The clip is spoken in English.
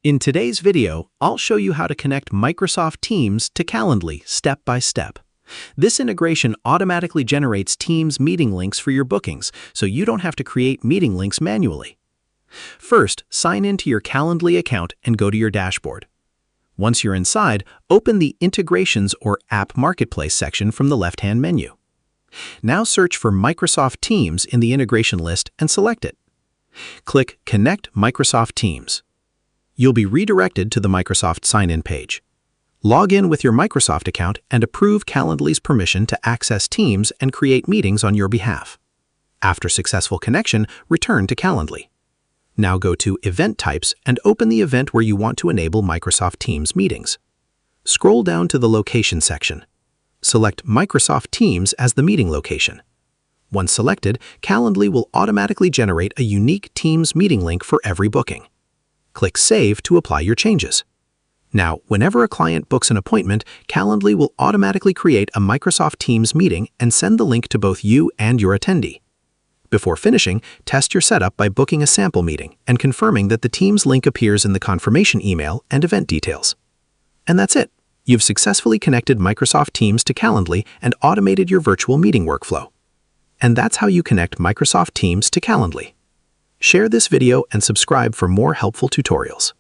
In today's video, I'll show you how to connect Microsoft Teams to Calendly step by step. This integration automatically generates Teams meeting links for your bookings, so you don't have to create meeting links manually. First, sign into your Calendly account and go to your dashboard. Once you're inside, open the Integrations or App Marketplace section from the left-hand menu. Now search for Microsoft Teams in the integration list and select it. Click Connect Microsoft Teams. You'll be redirected to the Microsoft sign-in page. Log in with your Microsoft account and approve Calendly's permission to access Teams and create meetings on your behalf. After successful connection, return to Calendly. Now go to Event Types and open the event where you want to enable Microsoft Teams meetings. Scroll down to the Location section. Select Microsoft Teams as the meeting location. Once selected, Calendly will automatically generate a unique Teams meeting link for every booking. Click Save to apply your changes. Now, whenever a client books an appointment, Calendly will automatically create a Microsoft Teams meeting and send the link to both you and your attendee. Before finishing, test your setup by booking a sample meeting and confirming that the Teams link appears in the confirmation email and event details. And that's it. You've successfully connected Microsoft Teams to Calendly and automated your virtual meeting workflow. And that's how you connect Microsoft Teams to Calendly. Share this video and subscribe for more helpful tutorials.